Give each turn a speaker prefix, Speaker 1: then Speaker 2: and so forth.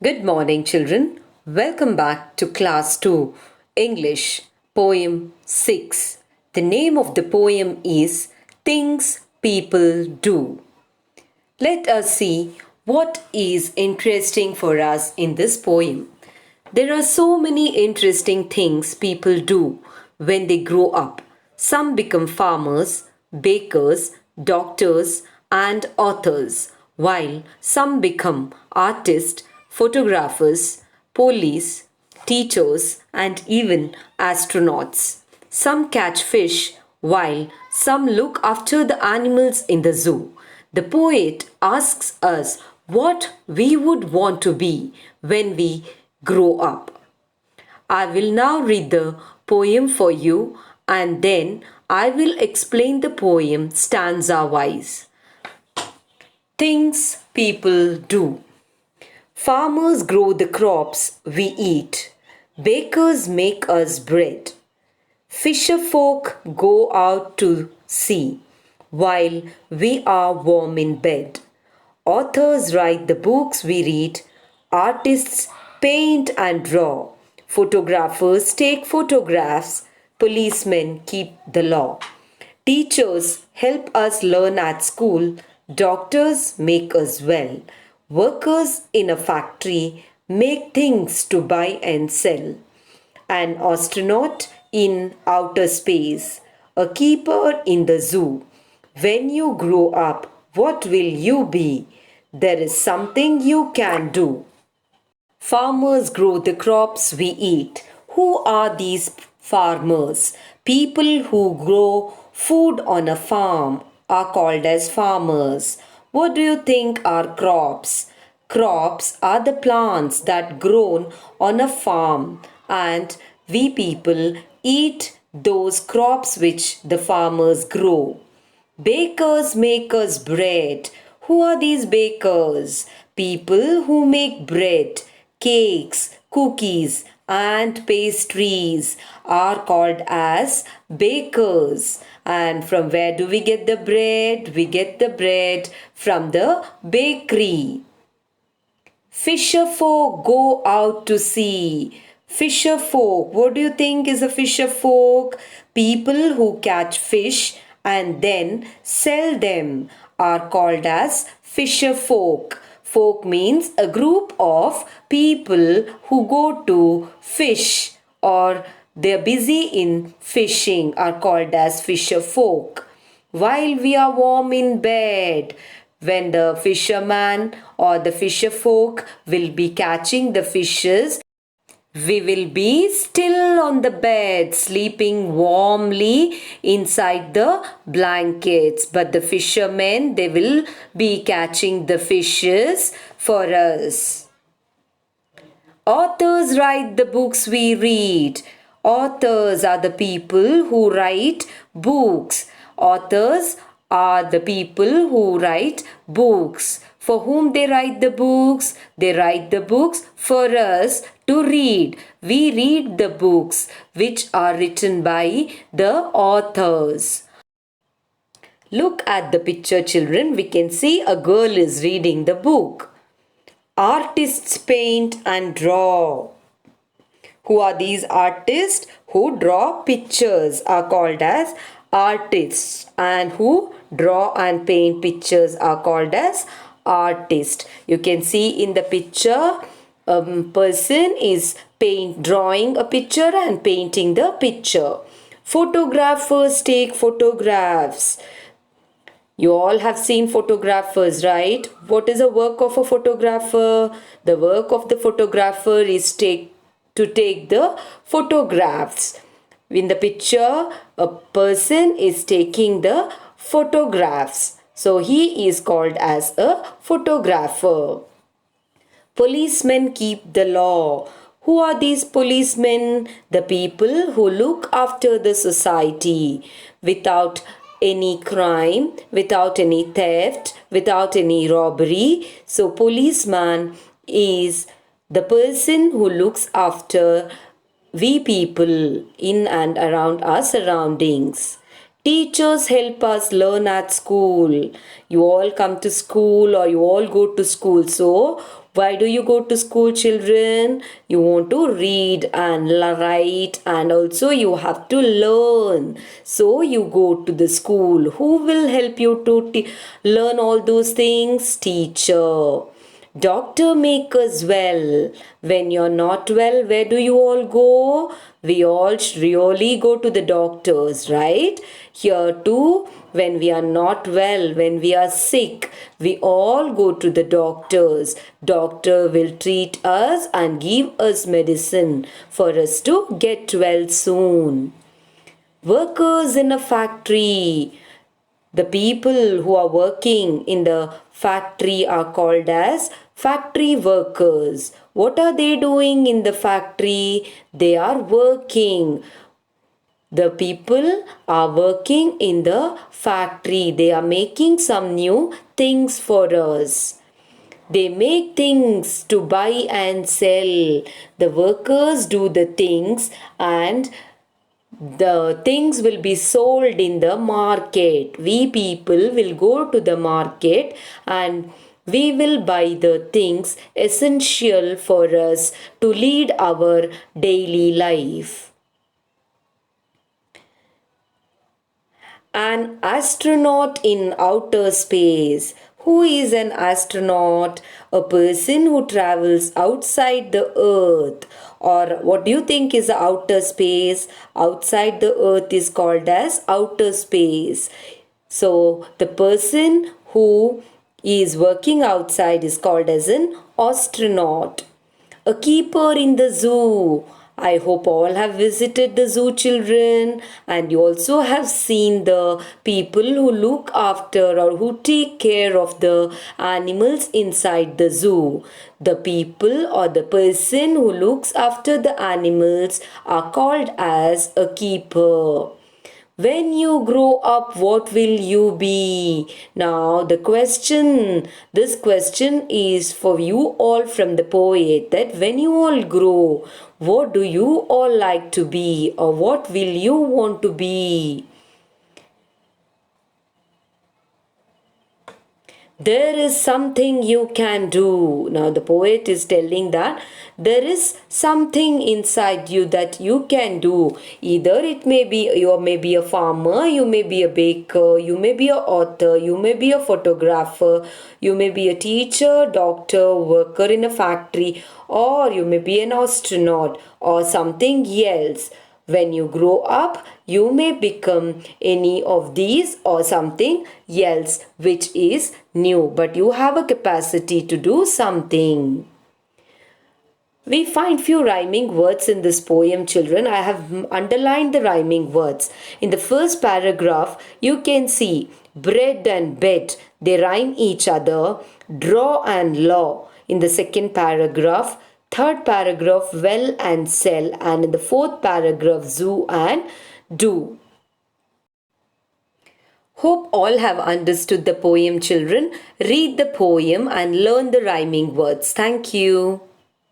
Speaker 1: Good morning, children. Welcome back to Class 2, English, Poem 6. The name of the poem is Things People Do. Let us see what is interesting for us in this poem. There are so many interesting things people do when they grow up. Some become farmers, bakers, doctors, and authors, while some become artists, photographers, police, teachers, and even astronauts. Some catch fish, while some look after the animals in the zoo. The poet asks us what we would want to be when we grow up. I will now read the poem for you and then I will explain the poem stanza wise. Things people do. Farmers grow the crops we eat. Bakers make us bread. Fisher folk go out to sea while we are warm in bed. Authors write the books we read. Artists paint and draw. Photographers take photographs. Policemen keep the law. Teachers help us learn at school. Doctors make us well. Workers in a factory make things to buy and sell. An astronaut in outer space, a keeper in the zoo. When you grow up, what will you be? There is something you can do. Farmers grow the crops we eat. Who are these farmers? People who grow food on a farm are called as farmers. What do you think are crops? Crops are the plants that grown on a farm and we people eat those crops which the farmers grow. Bakers make us bread. Who are these bakers? People who make bread, cakes, cookies, and pastries are called as bakers. And from where do we get the bread? We get the bread from the bakery. Fisher folk go out to sea. Fisher folk. What do you think is a fisher folk? People who catch fish and then sell them are called as fisher folk. Folk means a group of people who go to fish or they're busy in fishing are called as fisher folk. While we are warm in bed, when the fisherman or the fisher folk will be catching the fishes, we will be still on the bed, sleeping warmly inside the blankets. But the fishermen, they will be catching the fishes for us. Authors write the books we read. Authors are the people who write books. Authors are the people who write books. For whom they write the books? They write the books for us to read. We read the books which are written by the authors. Look at the picture, children. We can see a girl is reading the book. Artists paint and draw. Who are these artists? Who draw pictures are called as artists, and who draw and paint pictures are called as artists. You can see in the picture a person is drawing a picture and painting the picture. Photographers take photographs. You all have seen photographers, right? What is the work of a photographer? The work of the photographer is to take the photographs. In the picture, a person is taking the photographs. So he is called as a photographer. Policemen keep the law. Who are these policemen? The people who look after the society without any crime, without any theft, without any robbery. So policeman is the person who looks after we people in and around our surroundings. Teachers help us learn at school. You all come to school or you all go to school. So, why do you go to school, children? You want to read and write, and also you have to learn. So, you go to the school. Who will help you to learn all those things? Teacher. Doctor make us well. When you're not well, where do you all go? We all really go to the doctors, right? Here too, when we are not well, when we are sick, we all go to the doctors. Doctor will treat us and give us medicine for us to get well soon. Workers in a factory. The people who are working in the factory are called as factory workers. What are they doing in the factory? They are working. The people are working in the factory. They are making some new things for us. They make things to buy and sell. The workers do the things and the things will be sold in the market. We people will go to the market and we will buy the things essential for us to lead our daily life. An astronaut in outer space. Who is an astronaut? A person who travels outside the earth. Or what do you think is the outer space? Outside the earth is called as outer space. So the person who is working outside is called as an astronaut. A keeper in the zoo. I hope all have visited the zoo, children, and you also have seen the people who look after or who take care of the animals inside the zoo. The people or the person who looks after the animals are called as a keeper. When you grow up, what will you be? Now, this question is for you all from the poet, that when you all grow, what do you all like to be, or what will you want to be? There is something you can do. Now, the poet is telling that there is something inside you that you can do. Either it may be, you may be a farmer, you may be a baker, you may be an author, you may be a photographer, you may be a teacher, doctor, worker in a factory, or you may be an astronaut or something else. When you grow up, you may become any of these or something else which is new, but you have a capacity to do something. We find few rhyming words in this poem, children. I have underlined the rhyming words. In the first paragraph, you can see bread and bed, they rhyme each other. Draw and law. In the second paragraph, third paragraph, well and sell, and in the fourth paragraph, zoo and do. Hope all have understood the poem, children. Read the poem and learn the rhyming words. Thank you.